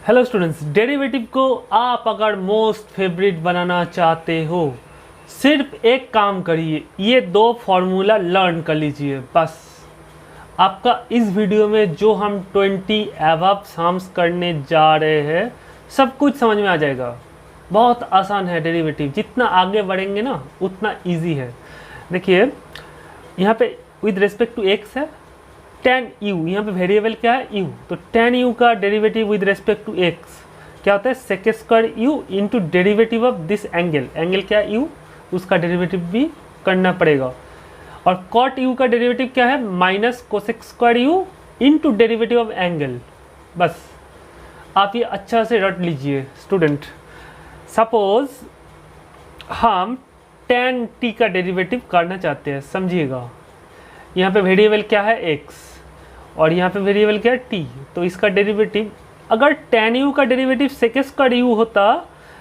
Hello students, derivative को आप अगर मोस्ट फेवरेट बनाना चाहते हो, सिर्फ एक काम करिए, ये दो फार्मूला लर्न कर लीजिए बस। आपका इस वीडियो में जो हम 20 अबव सम्स करने जा रहे हैं सब कुछ समझ में आ जाएगा। बहुत आसान है डेरिवेटिव, जितना आगे बढ़ेंगे ना उतना इजी है। देखिए यहाँ पे विद रिस्पेक्ट टू एक्स है tan u, यहाँ पे वेरिएबल क्या है u, तो tan u का derivative with respect to x क्या होता है sec square u into derivative of this angle. Angle क्या है u, उसका डेरिवेटिव भी करना पड़ेगा। और cot u का डेरिवेटिव क्या है minus cosec square u into derivative of angle. बस आप ये अच्छा से रट लीजिए स्टूडेंट। सपोज हम tan t का डेरिवेटिव करना चाहते हैं, समझिएगा। यहाँ पे वेरिएबल क्या है x और यहाँ पे वेरिएबल क्या है t, तो इसका डेरिवेटिव अगर tan u का डेरिवेटिव सेक स्क्वायर u होता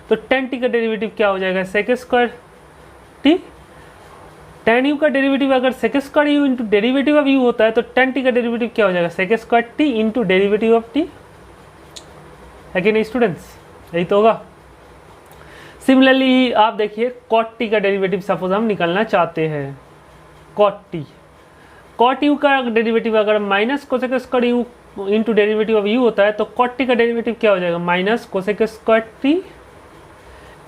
तो tan t का डेरिवेटिव क्या हो जाएगा sec square t। tan u का डेरिवेटिव अगर sec square u into derivative of u होता है तो tan t का डेरिवेटिव क्या हो जाएगा sec square t into derivative of t, है कि नहीं स्टूडेंट्स? यही तो होगा। सिमिलरली आप देखिए cot t का डेरिवेटिव सपोज हम निकालना चाहते हैं, cot u का डेरिवेटिव अगर minus cosec square u into derivative of u होता है तो cot t का डेरिवेटिव क्या हो जाएगा minus cosec square t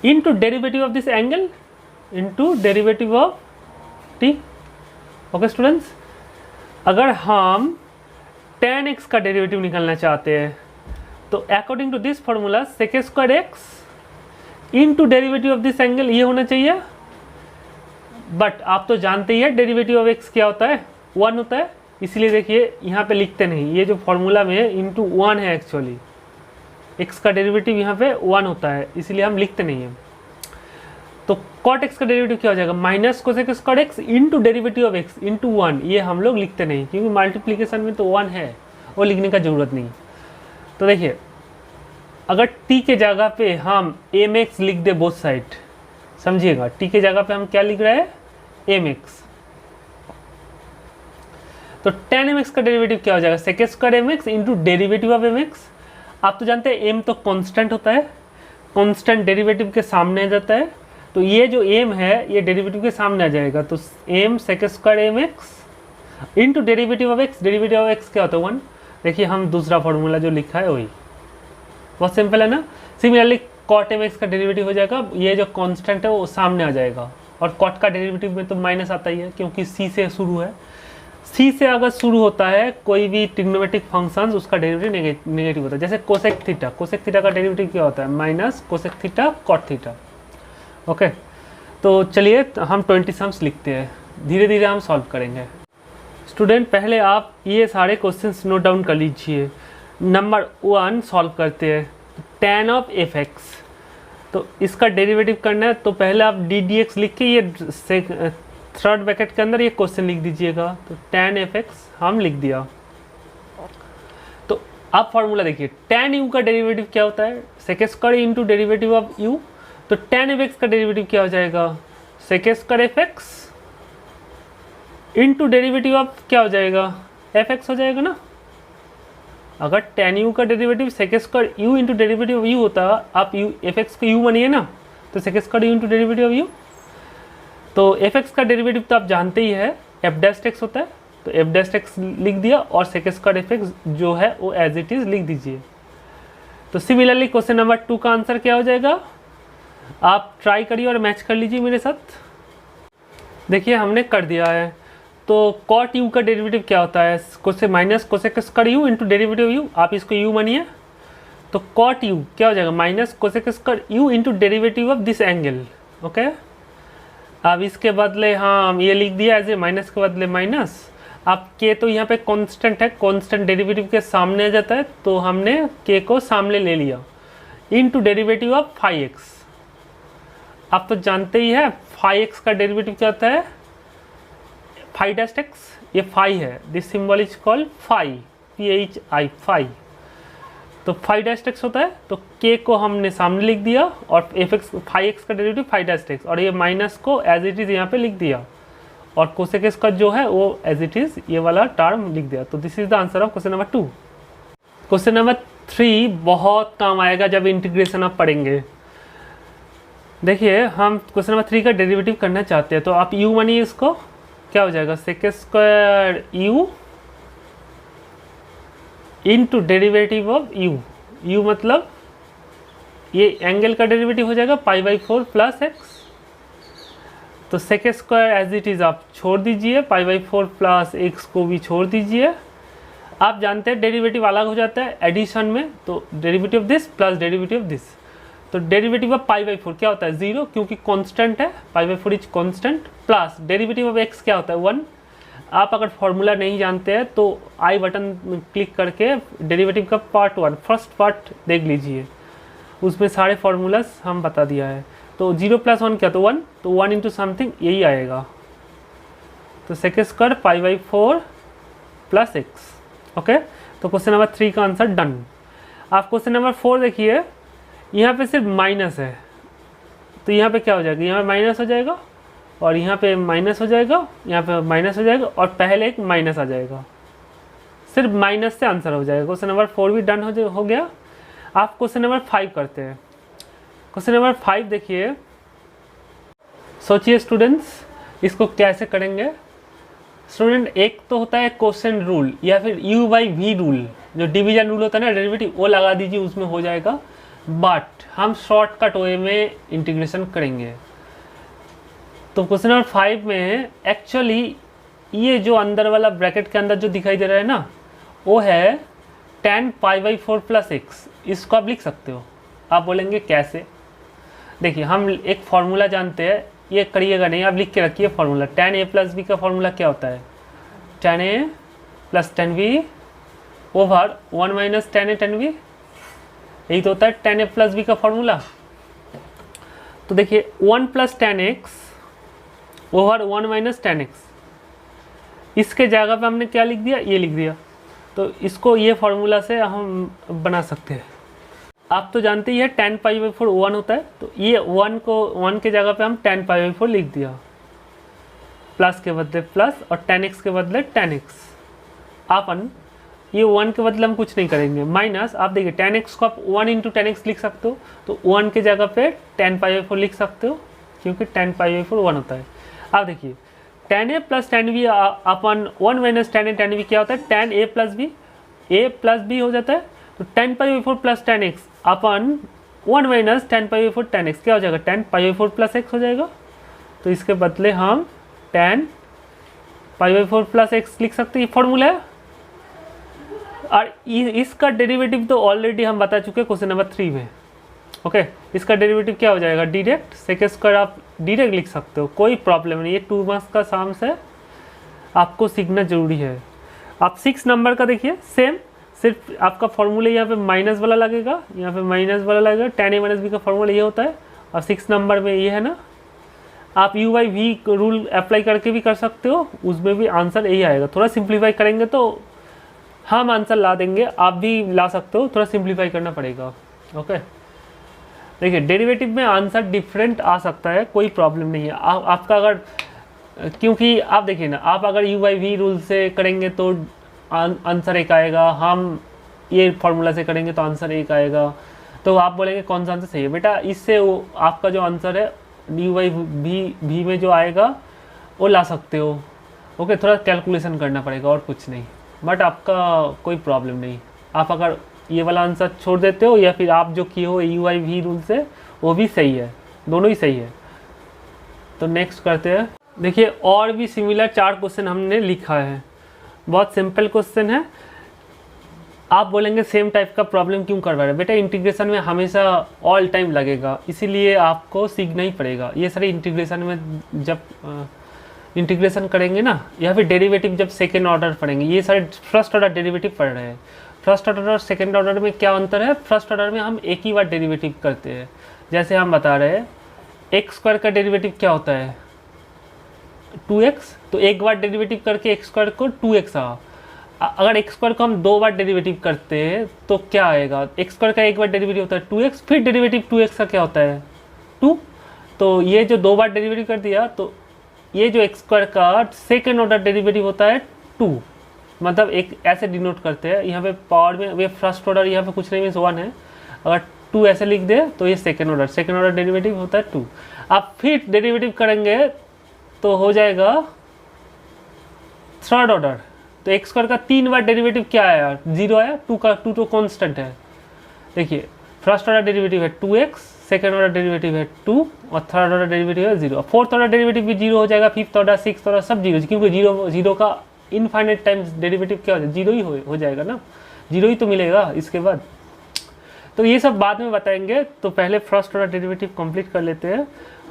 into derivative of this angle into derivative of t। Okay students, अगर हम tan x का डेरिवेटिव निकालना चाहते हैं तो according to this formula sec square x into derivative of this angle ये होना चाहिए। बट आप तो जानते ही है डेरिवेटिव ऑफ x क्या होता है 1 होता है, इसलिए देखिए यहाँ पे लिखते नहीं, ये जो फॉर्मूला में है इंटू 1 है। एक्चुअली x का डेरिवेटिव यहाँ पे 1 होता है, इसलिए हम लिखते नहीं हैं। तो cot x का डेरिवेटिव क्या हो जाएगा minus cosec square x into derivative of x into 1, ये हम लोग लिखते नहीं क्योंकि मल्टीप्लीकेशन में तो 1 है, वो लिखने का ज़रूरत नहीं। तो देखिए अगर t के जगह पे हम mx लिख दे बोथ साइड, समझिएगा t के जगह पे हम क्या लिख रहे हैं mx, तो tan mx का डेरिवेटिव क्या हो जाएगा sec square mx into derivative of mx। आप तो जानते हैं m तो कांस्टेंट होता है, कांस्टेंट डेरिवेटिव के सामने आ जाता है, तो ये जो m है ये डेरिवेटिव के सामने आ जाएगा, तो m sec square mx into derivative of x, derivative of x क्या होता है 1। देखिए हम दूसरा फॉर्मूला जो लिखा है वही, बहुत सिंपल है ना। सिमिलरली cot mx का डेरिवेटिव हो जाएगा, ये जो कांस्टेंट है वो सामने आ जाएगा, और cot का डेरिवेटिव में तो माइनस आता ही है क्योंकि c से शुरू है। c से अगर शुरू होता है कोई भी ट्रिग्नोमेट्रिक फंक्शन उसका डेरिवेटिव नेगेटिव होता है। जैसे कोसेक थीटा, कोसेक थीटा का डेरिवेटिव क्या होता है minus cosec theta cot theta. Okay, तो चलिए हम 20 सम्स लिखते हैं, धीरे धीरे हम सॉल्व करेंगे। स्टूडेंट पहले आप ये सारे क्वेश्चंस नोट डाउन कर लीजिए। नंबर 1 सॉल्व करते हैं, tan ऑफ fx, तो इसका डेरिवेटिव करना है तो पहले आप डी डी एक्स लिख के ये थर्ड ब्रैकेट के अंदर ये क्वेश्चन लिख दीजिएगा। तो tan fx हम लिख दिया। तो आप फॉर्मूला देखिए, tan u का डेरिवेटिव क्या होता है sec square into derivative of u, तो tan fx का डेरिवेटिव क्या हो जाएगा sec square fx into derivative of क्या हो जाएगा fx हो जाएगा ना। अगर tan u का derivative sec square u into derivative of u होता, आप fx को u मानिए ना, तो sec square u into derivative of u, तो fx का डेरिवेटिव तो आप जानते ही है f डैश x होता है, तो f डैश x लिख दिया और सेक स्क्वायर fx जो है वो एज इट इज लिख दीजिए। तो सिमिलरली क्वेश्चन नंबर 2 का आंसर क्या हो जाएगा, आप ट्राई करिए और मैच कर लीजिए मेरे साथ। देखिए हमने कर दिया है। तो cot u का डेरिवेटिव क्या होता है cosec minus cosec square u into derivative u, आप इसको u मानिए, तो cot u क्या हो जाएगा minus cosec square u into derivative of this angle. Okay, अब इसके बदले हम ये लिख दिया एज ए माइनस के बदले माइनस। अब k तो यहाँ पे कांस्टेंट है, कांस्टेंट डेरिवेटिव के सामने आ जाता है, तो हमने k को सामने ले लिया into derivative of phi x. आप तो जानते ही है फाई एक्स का डेरिवेटिव क्या होता है फाई डैश एक्स, ये फाई है, this symbol is called phi, PHI phi, तो फाई डैश एक्स होता है, तो k को हमने सामने लिख दिया और fx फाई एक्स का डेरिवेटिव फाई डैश एक्स, और ये माइनस को एज इट इज यहाँ पे लिख दिया, और कोसेक एक्स का जो है वो एज इट इज ये वाला टर्म लिख दिया। तो this is the answer of question number 2। Question number 3 बहुत काम आएगा जब इंटीग्रेशन आप पढ़ेंगे। देखिए हम क्वेश्चन नंबर 3 का डेरिवेटिव करना चाहते हैं, तो आप u मानिए इसको, क्या हो जाएगा sec square u into derivative of u मतलब ये एंगल का डेरिवेटिव हो जाएगा π/4 प्लस x। तो sec square as it is आप छोड़ दीजिए, π/4 प्लस x को भी छोड़ दीजिए। आप जानते हैं डेरिवेटिव अलग हो जाता है एडिशन में, तो derivative of this plus derivative of this, तो डेरिवेटिव ऑफ π/4 क्या होता है 0 क्योंकि कांस्टेंट है, π/4 is constant, plus derivative of x क्या होता है 1। आप अगर फॉर्मूला नहीं जानते हैं तो आई बटन क्लिक करके डेरिवेटिव का पार्ट 1 फर्स्ट पार्ट देख लीजिए, उसमें सारे फार्मूलास हम बता दिया है। तो 0 + 1 क्या, तो 1, तो 1 इंटू समथिंग यही आएगा, तो sec square π/4 plus x। Okay, तो क्वेश्चन नंबर 3 का आंसर डन। आप क्वेश्चन नंबर 4 देखिए, यहाँ पे सिर्फ माइनस है, तो यहाँ पे क्या हो जाएगा, यहाँ पे माइनस हो जाएगा और यहाँ पे माइनस हो जाएगा, यहाँ पे माइनस हो जाएगा और पहले एक माइनस आ जाएगा, सिर्फ माइनस से आंसर हो जाएगा। क्वेश्चन नंबर 4 भी डन हो गया। आप क्वेश्चन नंबर 5 करते हैं। क्वेश्चन नंबर 5 देखिए, सोचिए स्टूडेंट्स इसको कैसे करेंगे। स्टूडेंट एक तो होता है क्वेश्चन रूल या फिर u/v रूल, जो डिवीजन रूल होता है ना डेरिवेटिव, वो लगा दीजिए, उसमें हो जाएगा। बट हम शॉर्टकट वे में इंटीग्रेशन करेंगे। तो क्वेश्चन नंबर 5 में एक्चुअली ये जो अंदर वाला ब्रैकेट के अंदर जो दिखाई दे रहा है ना, वो है tan π/4 प्लस x। इसको आप लिख सकते हो। आप बोलेंगे कैसे, देखिए हम एक फार्मूला जानते हैं, ये करिएगा नहीं, आप लिख के रखिए formula. tan a plus b का फार्मूला क्या होता है, tan a plus tan b over 1 minus tan a tan b, यही तो होता है tan a प्लस b का फार्मूला। तो देखिए 1 plus tan x over 1 minus tan x, इसके जगह पे हमने क्या लिख दिया, ये लिख दिया। तो इसको ये फार्मूला से हम बना सकते हैं। आप तो जानते ही है tan π/4 1 होता है, तो ये 1 के जगह पे हम tan π/4 लिख दिया, प्लस के बदले प्लस और tan x के बदले tan x। अपन ये 1 के बदले हम कुछ नहीं करेंगे, माइनस आप देखिए tan x को आप 1 इंटू tan x लिख सकते हो, तो 1 के जगह पे tan π/4 लिख सकते हो क्योंकि tan π/4 1 होता है। आप देखिए tan a plus tan b upon 1 minus tan a tan b क्या होता है, tan a प्लस b हो जाता है। तो tan π/4 प्लस tan x अपन 1 माइनस tan π/4 tan x क्या हो जाएगा, tan π/4 प्लस x हो जाएगा। तो इसके बदले हम tan π/4 प्लस x लिख सकते हैं, ये फॉर्मूला है। और इसका डेरिवेटिव तो ऑलरेडी हम बता चुके हैं क्वेश्चन नंबर 3 में। ओके, इसका डेरिवेटिव क्या हो जाएगा, डायरेक्ट सेक स्क्वायर आप डायरेक्ट लिख सकते हो, कोई प्रॉब्लम नहीं। ये 2 मार्क्स का साम्स है, आपको सीखना जरूरी है। आप 6 नंबर का देखिए, सेम, सिर्फ आपका फॉर्मूला यहाँ पे माइनस वाला लगेगा, यहाँ पे माइनस वाला लगेगा। tan a माइनस b का फॉर्मूला ये होता है। और 6 नंबर में ये है ना, आप u/v रूल अप्लाई करके भी कर सकते हो, उसमें भी आंसर यही आएगा। थोड़ा सिंप्लीफाई करेंगे तो हम आंसर ला देंगे, आप भी ला सकते हो, थोड़ा सिंप्लीफाई करना पड़ेगा। ओके, देखिए डेरिवेटिव में आंसर डिफरेंट आ सकता है, कोई प्रॉब्लम नहीं है। आपका अगर, क्योंकि आप देखिए ना, आप अगर u/v रूल से करेंगे तो आंसर एक आएगा, हम ये फार्मूला से करेंगे तो आंसर एक आएगा। तो आप बोलेंगे कौन सा आंसर सही है बेटा, इससे आपका जो आंसर है u/v में जो आएगा वो ला सकते हो। ओके, थोड़ा कैलकुलेशन करना पड़ेगा और कुछ नहीं, बट आपका कोई प्रॉब्लम नहीं। आप अगर ये वाला आंसर छोड़ देते हो या फिर आप जो किए हो u/v रूल से, वो भी सही है, दोनों ही सही है। तो नेक्स्ट करते हैं। देखिए और भी सिमिलर 4 क्वेश्चन हमने लिखा है, बहुत सिंपल क्वेश्चन है। आप बोलेंगे सेम टाइप का प्रॉब्लम क्यों करवा रहे हैं बेटा, इंटीग्रेशन में हमेशा ऑल टाइम लगेगा, इसीलिए आपको सीखना ही पड़ेगा। ये सारे इंटीग्रेशन में जब इंटीग्रेशन करेंगे ना, या फिर डेरिवेटिव जब सेकेंड ऑर्डर पढ़ेंगे, ये सारे फर्स्ट ऑर्डर डेरिवेटिव पढ़ रहे हैं। फर्स्ट ऑर्डर और सेकेंड ऑर्डर में क्या अंतर है, फर्स्ट ऑर्डर में हम एक ही बार डेरिवेटिव करते हैं। जैसे हम बता रहे हैं एक्स स्क्वायर का डेरिवेटिव क्या होता है 2x, तो एक बार डेरिवेटिव करके एक्स स्क्वायर को 2x आ। अगर एक्स स्क्वायर को हम 2 बार डेरिवेटिव करते हैं तो क्या आएगा, एक्स स्क्वायर का एक बार डेरिवेटिव होता है 2x, फिर डेरिवेटिव 2x का क्या होता है 2। तो ये जो 2 बार डेरिवेटिव कर दिया, तो ये जो एक्स स्क्वायर का सेकेंड ऑर्डर डेरिवेटिव होता है 2। मतलब एक ऐसे डिनोट करते हैं, यहाँ पे पावर में वे फर्स्ट ऑर्डर, यहाँ पे कुछ नहीं मीन्स 1 है, अगर 2 ऐसे लिख दे तो ये सेकेंड ऑर्डर डेरिवेटिव होता है 2। आप फिर डेरिवेटिव करेंगे तो हो जाएगा थर्ड ऑर्डर। तो एक्स स्क्वायर का 3 बार डेरिवेटिव क्या आया, 0 आया, 2 तो कांस्टेंट है। देखिए फर्स्ट ऑर्डर डेरिवेटिव है 2x, सेकेंड ऑर्डर डेरिवेटिव है 2 और थर्ड ऑर्डर डेरिवेटिव है 0। फोर्थ ऑर्डर डेरिवेटिव भी 0 हो जाएगा, फिफ्थ ऑर्डर, सिक्स्थ ऑर्डर सब 0, क्योंकि 0 का इनफाइनाइट टाइम्स डेरिवेटिव क्या हो जाएगा, 0 ही हो जाएगा ना, 0 ही तो मिलेगा इसके बाद। तो ये सब बाद में बताएंगे, तो पहले फर्स्ट ऑर्डर डेरिवेटिव कंप्लीट कर लेते हैं।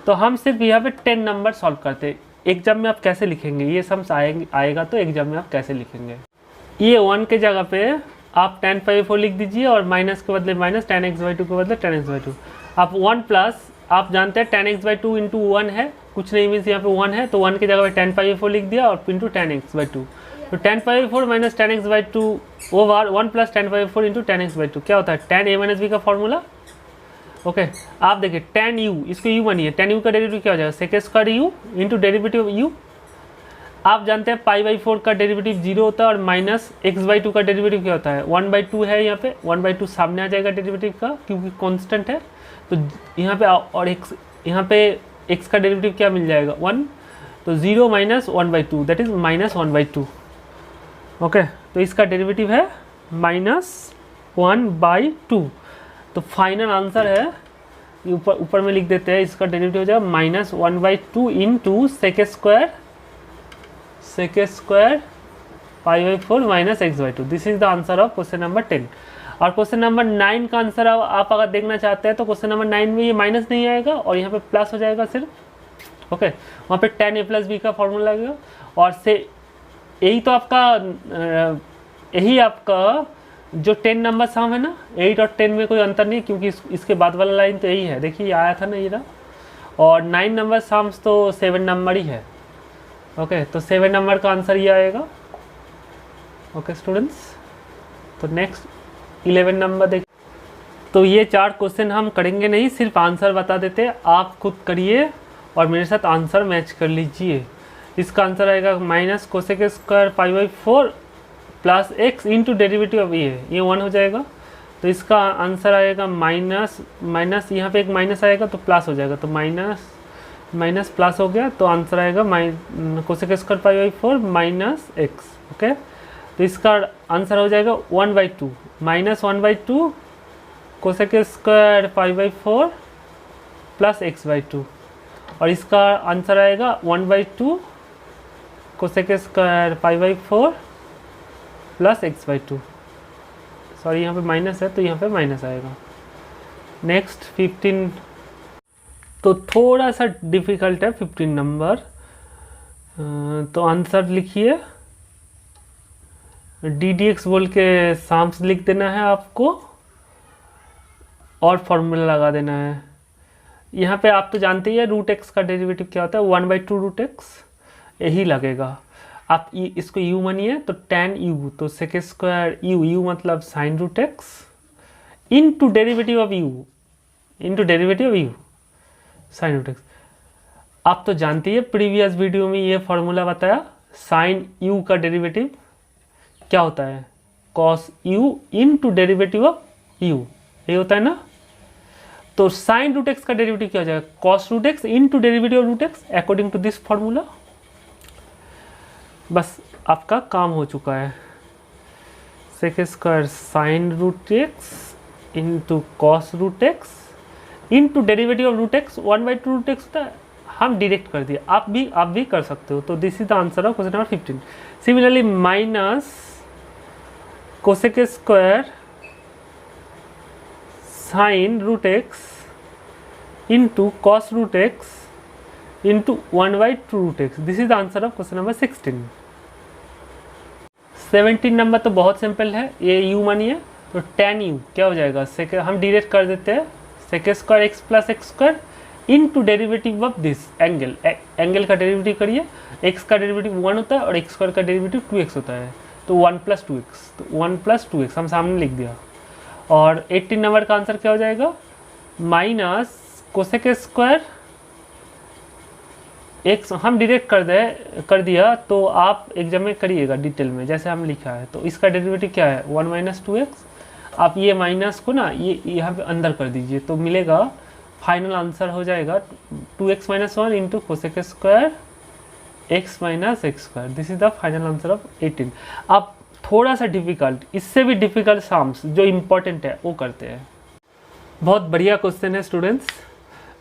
तो हम सिर्फ यहाँ पे 10 नंबर सॉल्व करते हैं। एग्जाम में आप कैसे लिखेंगे, ये सब आएगा तो एग्जाम में आप कैसे लिखेंगे। ये 1 के जगह पे आप tan π/4 लिख दीजिए और माइनस के बदले माइनस, tan x/2 के बदले tan x/2। आप 1 प्लस, आप जानते हैं tan x/2 इंटू 1 है, कुछ नहीं मीन्स यहाँ पे 1 है, तो 1 की जगह पे tan π/4 लिख दिया और इंटू tan x/2। तो tan π/4 माइनस tan x/2 वो बार 1 plus tan π/4 into tan x/2 क्या होता है, tan a - b का फॉर्मूला। ओके आप देखिए tan u, इसको u मानिए, tan u का डेरिवेटिव क्या हो जाएगा, sec square u into derivative u। आप जानते हैं π/4 का डेरिवेटिव 0 होता है और माइनस x/2 का डेरिवेटिव क्या होता है, 1/2 है, यहाँ पे 1/2 सामने आ जाएगा डेरिवेटिव का क्योंकि कांस्टेंट है। तो यहाँ पे और x, यहाँ पे x का डेरिवेटिव क्या मिल जाएगा 1, तो 0 minus 1/2 that is minus 1/2। Okay तो इसका डेरिवेटिव है माइनस 1/2। तो फाइनल आंसर है, ऊपर में लिख देते हैं, इसका डेरिवेटिव हो जाएगा minus 1/2 into sec square π/4 minus x/2। This is the answer of question number 10। और क्वेश्चन नंबर 9 का आंसर आप अगर देखना चाहते हैं तो क्वेश्चन नंबर 9 में ये माइनस नहीं आएगा और यहाँ पे प्लस हो जाएगा सिर्फ। ओके वहाँ पे tan a + b का फॉर्मूला लगेगा और से यही तो आपका यही आपका जो 10 नंबर सम है ना, 8 और 10 में कोई अंतर नहीं क्योंकि इसके बाद वाला लाइन तो यही है, देखिए आया था ना ये रहा। और 9 नंबर सम्स तो 7 नंबर ही है। ओके तो 7 नंबर का आंसर ये आएगा। ओके स्टूडेंट्स, तो नेक्स्ट 11 नंबर देख। तो ये 4 क्वेश्चन हम करेंगे नहीं, सिर्फ आंसर बता देते हैं, आप खुद करिए और मेरे साथ आंसर मैच कर लीजिए। इसका आंसर आएगा minus cosec square π/4 plus x into derivative of ये 1 हो जाएगा। तो इसका आंसर आएगा माइनस यहाँ पे एक माइनस आएगा तो प्लस हो जाएगा, तो माइनस प्लस हो गया, तो आंसर आएगा cosec square π/4 minus x। Okay तो इसका आंसर हो जाएगा 1/2 minus 1/2 cosec square π/4 plus x/2 और इसका आंसर आएगा 1/2 cosec square π/4 plus x/2। Sorry यहाँ पे माइनस है तो यहाँ पे माइनस आएगा। नेक्स्ट 15, तो थोड़ा सा डिफिकल्ट है 15 नंबर। तो आंसर लिखिए, ddx बोल के साम्स लिख देना है आपको और फॉर्मूला लगा देना है। यहाँ पे आप तो जानते ही है रूट x का डेरिवेटिव क्या होता है, 1/2 रूट x यही लगेगा। आप इसको u मानिए तो tan u, तो सेक स्क्वायर u मतलब sine root x into derivative of u sine root x। आप तो जानती है प्रीवियस वीडियो में ये फॉर्मूला बताया, साइन u का डेरिवेटिव क्या होता है, cos u into derivative of u, ये होता है ना। तो साइन रूट x का डेरिवेटिव क्या हो जाएगा, cos root x into derivative of root x according to this formula. बस आपका काम हो चुका है। Sec square sine root x into cos root x into derivative of root x 1/2 root x होता है, हम डायरेक्ट कर दिए, आप भी कर सकते हो। तो this is the answer of question number 15। Similarly minus cosec square sine root x into cos root x into 1/2 root x, this is the answer of question number 16। 17 number तो बहुत सिंपल है, ये u मानिए तो tan u क्या हो जाएगा, हम डायरेक्ट कर देते हैं, sec square x plus x square into derivative of this angle का डेरिवेटिव करिए, x का डेरिवेटिव 1 होता है और x स्क्वायर का डेरिवेटिव 2x होता है, तो 1 + 2x, तो 1 + 2x हम सामने लिख दिया। और 18 नंबर का आंसर क्या हो जाएगा, माइनस कोसेक स्क्वायर एक्स हम डायरेक्ट कर दिया, तो आप एग्जाम में करिएगा डिटेल में जैसे हम लिखा है। तो इसका डेरिवेटिव क्या है 1 माइनस 2x। आप ये माइनस को ना ये यहाँ पे अंदर कर दीजिए तो मिलेगा, फाइनल आंसर हो जाएगा 2x minus 1 into cosec square x minus x square. This is the final answer of 18। आप थोड़ा सा डिफिकल्ट, इससे भी डिफिकल्ट सम्स जो इम्पोर्टेंट है वो करते हैं। बहुत बढ़िया क्वेश्चन है स्टूडेंट्स,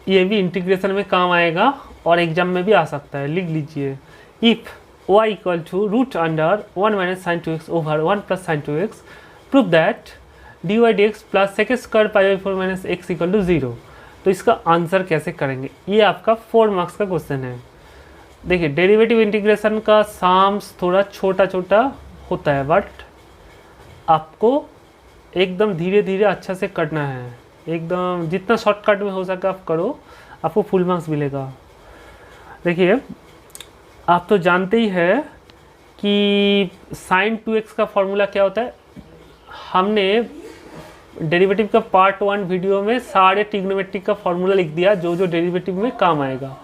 ये भी इंटीग्रेशन में काम आएगा और एग्जाम में भी आ सकता है। लिख लीजिए, if y equal to root under 1 minus sine 2x over 1 plus sine 2x, prove that dy dx plus sec square pi by 4 minus x equal to 0। तो इसका आंसर कैसे करेंगे, ये आपका 4 मार्क्स का क्वेश्चन है। देखिए डेरिवेटिव इंटीग्रेशन का साम्स थोड़ा छोटा छोटा होता है, बट आपको एकदम धीरे धीरे अच्छा से करना है, एकदम जितना शॉर्टकट में हो सके आप करो, आपको फुल मार्क्स मिलेगा। देखिए आप तो जानते ही है कि साइन 2x का फॉर्मूला क्या होता है। हमने डेरिवेटिव का पार्ट 1 वीडियो में सारे ट्रिग्नोमेट्रिक का फॉर्मूला लिख दिया जो जो डेरिवेटिव में काम आएगा।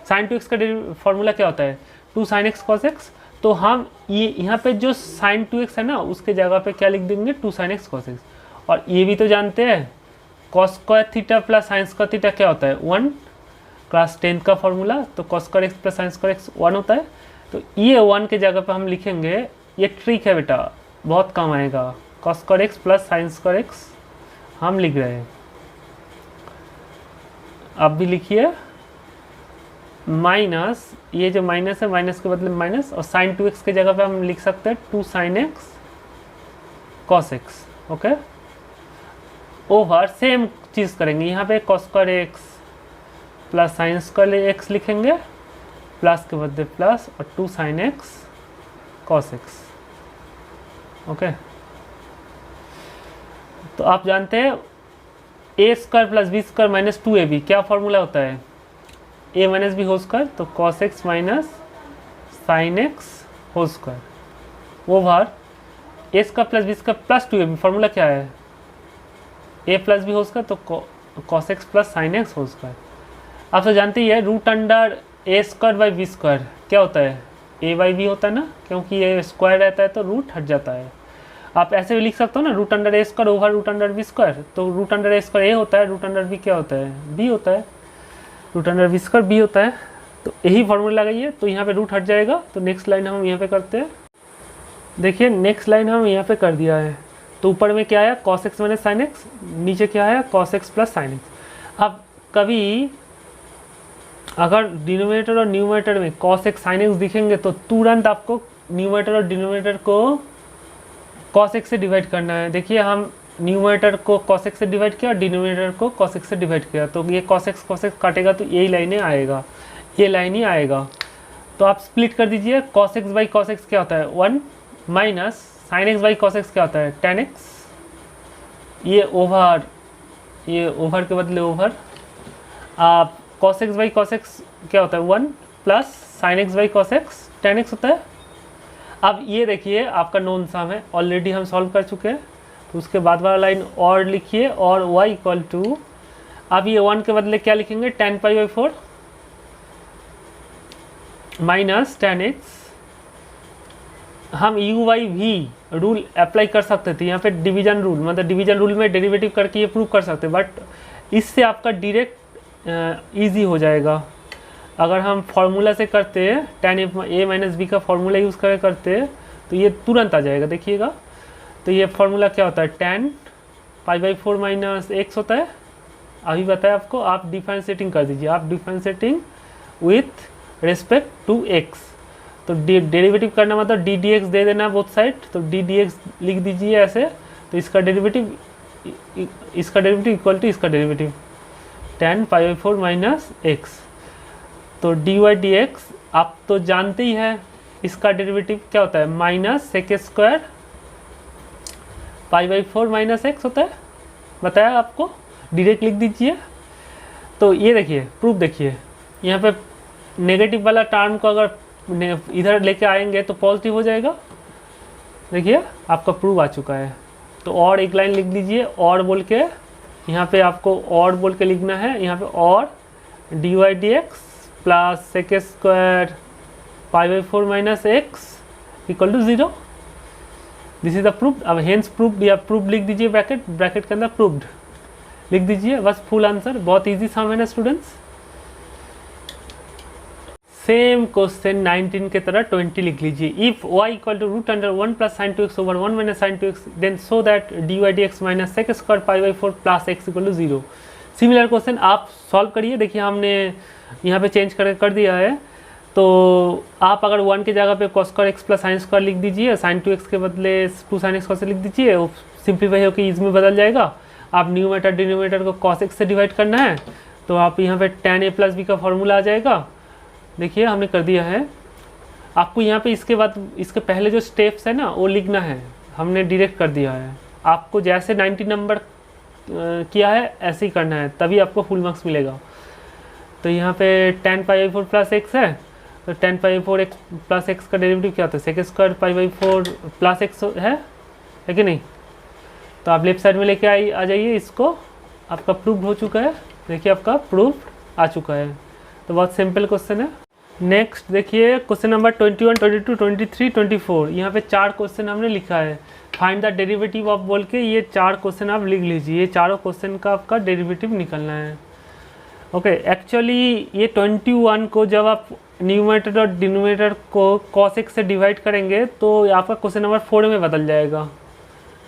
साइन 2x का फॉर्मूला क्या होता है 2 sin x cos x। तो हम ये यहाँ पे जो साइन 2x है ना उसके जगह पे क्या लिख देंगे 2 sin x cos x। और ये भी तो जानते हैं cos square theta plus sine square theta क्या होता है 1, क्लास 10 का फॉर्मूला। तो cos square x plus sine square x 1 होता है। तो ये 1 के जगह पे हम लिखेंगे, ये ट्रिक है बेटा, बहुत काम आएगा। cos square x plus sine square x हम लिख रहे हैं, आप भी लिखिए। माइनस, ये जो माइनस है माइनस के बदले माइनस, और साइन 2x के जगह पे हम लिख सकते हैं 2 sin x cos x। Okay, over same चीज़ करेंगे, यहाँ पे cos square x plus sine square x लिखेंगे, प्लस के बदले प्लस, और 2 sin x cos x। Okay, तो आप जानते हैं a square plus B square minus 2ab क्या फॉर्मूला होता है a minus B whole square. तो cos x minus sine x whole square over a square plus B square plus 2ab formula क्या है a plus b whole square. तो cos x plus sine x whole square. आप तो जानते ही है root under a square by b square क्या होता है a बाई बी होता है ना, क्योंकि ये स्क्वायर रहता है तो रूट हट जाता है। आप ऐसे भी लिख सकते हो ना root under A square over root under B square. तो root under A square A होता है, रूट अंडर बी क्या होता है बी होता है, root under B square b होता है। तो यही फॉर्मूला लगाइए, तो यहाँ पे रूट हट जाएगा। तो नेक्स्ट लाइन हम यहाँ पे करते हैं। देखिए नेक्स्ट लाइन हम यहाँ पे कर दिया है। तो ऊपर में क्या आया cos x minus sine x, नीचे क्या आया cos x plus sine x. अब कभी अगर डिनोमिनेटर और न्यूमरेटर में cos x साइन एक्स दिखेंगे तो तुरंत आपको न्यूमरेटर और डिनोमिनेटर को cos x से डिवाइड करना है। देखिए हम न्यूमरेटर को cos x से डिवाइड किया और डिनोमिनेटर को cos x से डिवाइड किया, तो ये cos x काटेगा तो यही लाइनें आएगा, ये लाइन ही आएगा। तो आप स्प्लिट कर दीजिए, cos x by cos x क्या होता है 1 minus sine x by cos x क्या होता है tan x। ये ओवर के बदले ओवर, आप cos x by cos x क्या होता है 1 plus sine x by cos x tan x होता है। अब ये देखिए आपका नोन सम है, ऑलरेडी हम सॉल्व कर चुके हैं। तो उसके बाद वाला लाइन और लिखिए, और y इक्वल टू, अब ये 1 के बदले क्या लिखेंगे tan pi by 4 minus tan x। हम यू वाई भी रूल अप्लाई कर सकते थे, यहाँ पे डिवीजन रूल, मतलब डिवीजन रूल में डेरिवेटिव करके ये प्रूव कर सकते, बट इससे आपका डायरेक्ट इजी हो जाएगा। अगर हम फार्मूला से करते हैं tan a माइनस बी का फार्मूला यूज़ करते हैं तो ये तुरंत आ जाएगा। देखिएगा तो ये फार्मूला क्या होता है tan pi by 4 minus x होता है। अभी बताया आपको, आप डिफरेंशिएटिंग कर दीजिए, आप differentiating with respect to x. तो डेरिवेटिव करना मतलब डी डी एक्स दे देना बोथ साइड, तो डी डी एक्स लिख दीजिए ऐसे। तो इसका डेरिवेटिव इक्वल टू इसका derivative tan pi by 4 minus x. तो डी वाई डी एक्स आप तो जानते ही है, इसका डेरिवेटिव क्या होता है minus sec square pi by 4 minus x होता है, बताया आपको, डायरेक्ट लिख दीजिए। तो ये देखिए प्रूफ, देखिए यहाँ पे नेगेटिव वाला टर्म को अगर इधर लेके आएंगे तो पॉजिटिव हो जाएगा। देखिए आपका प्रूफ आ चुका है। तो और एक लाइन लिख दीजिए, और बोल के यहाँ पे आपको और बोल के लिखना है, यहाँ पे और d y d x plus sec square pi by 4 minus x equal to 0। This is the proof. अब हेंस प्रूफ या प्रूफ लिख दीजिए, ब्रैकेट के अंदर प्रूफ्ड लिख दीजिए, बस फुल आंसर। बहुत इजी सम है ना स्टूडेंट्स। सेम क्वेश्चन 19 के तरह 20 लिख लीजिए। If y equal to root under 1 plus sine 2x over 1 minus sine 2x then so that dy dx minus sec square pi by 4 plus x equal to 0। Similar question आप solve करिए। देखिए हमने यहाँ पे चेंज कर दिया है, तो आप अगर 1 की जगह पे cos square x plus sine square लिख दीजिए, साइन 2x के बदले 2 साइन एक्स लिख दीजिए, वो सिंप्लीफाई होकर इसमें बदल जाएगा। आप न्यूमरेटर डिनोमिनेटर को cos x से डिवाइड करना है, तो आप यहाँ पे tan a प्लस बी का फॉर्मूला आ जाएगा। देखिए हमने कर दिया है। आपको यहाँ पे इसके बाद इसके पहले जो स्टेप्स है ना वो लिखना है, हमने डायरेक्ट कर दिया है। आपको जैसे 90 नंबर किया है ऐसे ही करना है, तभी आपको फुल मार्क्स मिलेगा। तो यहाँ पे tan pi by 4 plus x है, तो tan pi by 4 x plus x का डेरिवेटिव क्या होता है, sec square pi by 4 plus x है कि नहीं। तो आप लेफ्ट साइड में लेके आ जाइए इसको। आपका प्रूफ हो चुका है। देखिए आपका प्रूफ आ चुका है। तो बहुत सिंपल क्वेश्चन है। नेक्स्ट देखिए क्वेश्चन नंबर 21, 22, 23, 24। यहाँ पे 4 क्वेश्चन हमने लिखा है। फाइंड द डेरिवेटिव ऑफ बोल के ये 4 क्वेश्चन आप लिख लीजिए। ये चारों क्वेश्चन का आपका डेरिवेटिव निकलना है। ओके, एक्चुअली ये 21 को जब आप न्यूमरेटर और डिनोमिनेटर को cos x से डिवाइड करेंगे तो आपका क्वेश्चन नंबर 4 में बदल जाएगा,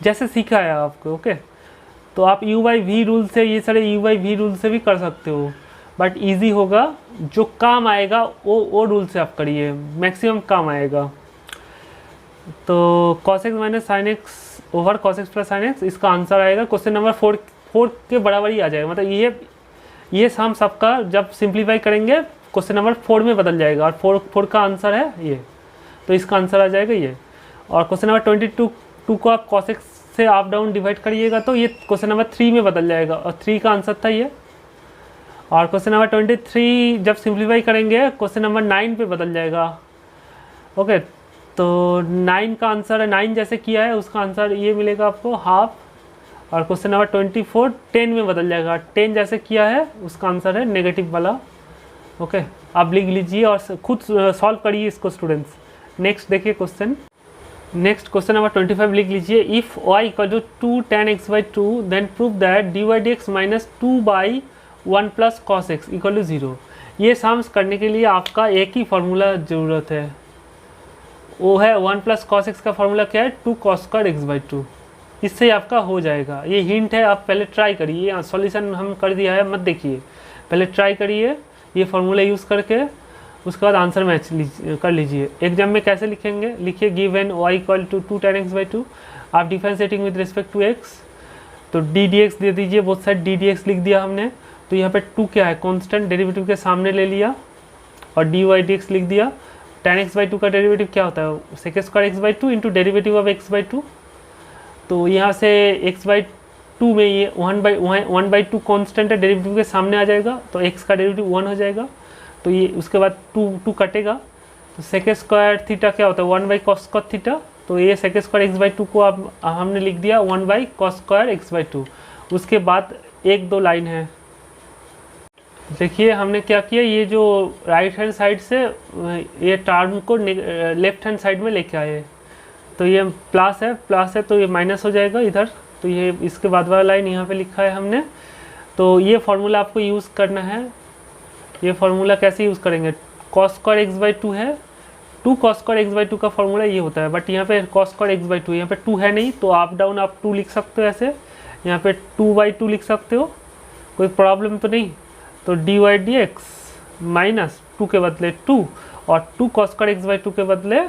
जैसे सीखा है आपको। ओके, तो आप u बाई वी रूल से, ये सारे u बाई वी रूल से भी कर सकते हो, बट इजी होगा। जो काम आएगा वो रूल से आप करिए, मैक्सिमम काम आएगा। तो cos x minus sine x over cos x plus sine x, इसका आंसर आएगा क्वेश्चन नंबर 4 के बराबर ही आ जाएगा। मतलब ये सम सबका जब सिंप्लीफाई करेंगे क्वेश्चन नंबर 4 में बदल जाएगा, और 4 का आंसर है ये, तो इसका आंसर आ जाएगा ये। और क्वेश्चन नंबर 22 को आप cos x से अप डाउन डिवाइड करिएगा तो ये क्वेश्चन नंबर 3 में बदल जाएगा, और 3 का आंसर था ये। और क्वेश्चन नंबर 23 जब सिंप्लीफाई करेंगे क्वेश्चन नंबर 9 पे बदल जाएगा। ओके, तो 9 का आंसर है, 9 जैसे किया है उसका आंसर ये मिलेगा आपको हाफ। और क्वेश्चन नंबर 24 10 में बदल जाएगा, 10 जैसे किया है उसका आंसर है नेगेटिव वाला। ओके, आप लिख लीजिए और खुद सॉल्व करिए इसको स्टूडेंट्स। नेक्स्ट देखिए क्वेश्चन। नेक्स्ट क्वेश्चन नंबर 25 लिख लीजिए। If y equal to 2 tan x by 2 then prove that dy dx minus 2 by 1 plus cos x equal to 0। ये सम्स करने के लिए आपका एक ही फार्मूला ज़रूरत है, वो है 1 प्लस कॉस एक्स का फार्मूला क्या है, 2 कॉस स्क्वायर एक्स बाई 2। इससे आपका हो जाएगा। ये हिंट है, आप पहले ट्राई करिए। सॉल्यूशन हम कर दिया है, मत देखिए, पहले ट्राई करिए ये फार्मूला यूज़ करके, उसके बाद आंसर मैच कर लीजिए। एग्जाम में कैसे लिखेंगे, लिखिए given y equal to 2 tan x by 2, आप differentiating with respect to x, तो डी डी एक्स दे दीजिए, both side d d x लिख दिया हमने। तो यहाँ पे 2 क्या है, कांस्टेंट, डेरिवेटिव के सामने ले लिया और डी वाई डी एक्स लिख दिया। tan x बाई 2 का डेरिवेटिव क्या होता है, sec square x by 2 into derivative of x by 2। तो यहाँ से x बाई 2 में ये 1 बाई 2 कॉन्स्टेंट है, डेरिवेटिव के सामने आ जाएगा, तो x का डेरिवेटिव 1 हो जाएगा। तो ये उसके बाद 2 कटेगा, तो सेक स्क्वायर थीटा क्या होता है, 1 बाई कॉस स्क्वायर थीटा। तो ये सेक स्क्वायर एक्स बाई 2 को अब हमने लिख दिया 1 by cos square x by 2। उसके बाद 1-2 लाइन है। देखिए हमने क्या किया, ये जो राइट हैंड साइड से ये टर्म को लेफ्ट हैंड साइड में लेके आए, तो ये प्लस है तो ये माइनस हो जाएगा इधर। तो ये इसके बाद वाला लाइन यहाँ पे लिखा है हमने। तो ये फार्मूला आपको यूज़ करना है। ये फार्मूला कैसे यूज़ करेंगे, कॉस स्क्वायर एक्स बाई 2 है, 2 कॉस स्क्वायर एक्स बाई 2 का फार्मूला ये होता है। बट यहाँ पे कॉस स्क्वायर एक्स बाई 2, यहाँ पे 2 है नहीं, तो अप डाउन आप 2 लिख सकते हो ऐसे। यहाँ पे 2 बाई 2 लिख सकते हो, कोई प्रॉब्लम तो नहीं। तो d y d x minus 2 के बदले 2, और 2 कॉस स्क्वायर एक्स बाई 2 के बदले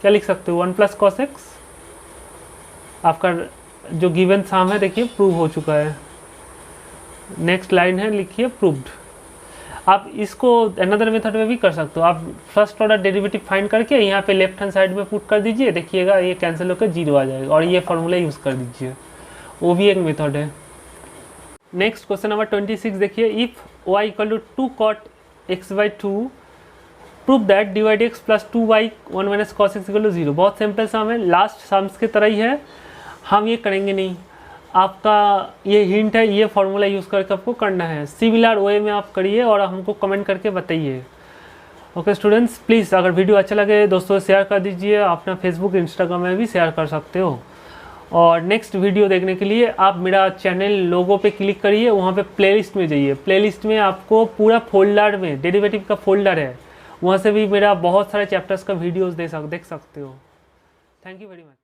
क्या लिख सकते हो, 1 प्लस कॉस एक्स। आपका जो गिवन साम है देखिए प्रूव हो चुका है। नेक्स्ट लाइन है, लिखिए प्रूव्ड। आप इसको अनदर मेथड में भी कर सकते हो। आप फर्स्ट ऑर्डर डेरिवेटिव फाइंड करके यहाँ पे लेफ्ट हैंड साइड में पुट कर दीजिए, देखिएगा ये कैंसिल होकर 0 आ जाएगा, और ये फार्मूला यूज़ कर दीजिए, वो भी एक मेथड है। नेक्स्ट क्वेश्चन नंबर 26 देखिए। If y equal to 2 cot x by 2 prove that d y d x plus 2 by 1 minus cos x equal to 0। बहुत सिंपल सम है, लास्ट सम्स की तरह ही है। हम ये करेंगे नहीं, आपका ये हिंट है, ये फार्मूला यूज़ करके आपको करना है। सिमिलर वे में आप करिए और हमको कमेंट करके बताइए। ओके स्टूडेंट्स, प्लीज़ अगर वीडियो अच्छा लगे दोस्तों शेयर कर दीजिए, अपना फेसबुक इंस्टाग्राम में भी शेयर कर सकते हो। और नेक्स्ट वीडियो देखने के लिए आप मेरा चैनल लोगो पे क्लिक करिए, वहाँ पे प्लेलिस्ट में जाइए। प्लेलिस्ट में आपको पूरा फोल्डर में डेरिवेटिव का फोल्डर है, वहाँ से भी मेरा बहुत सारे चैप्टर्स का वीडियोस देख सकते हो। Thank you very much.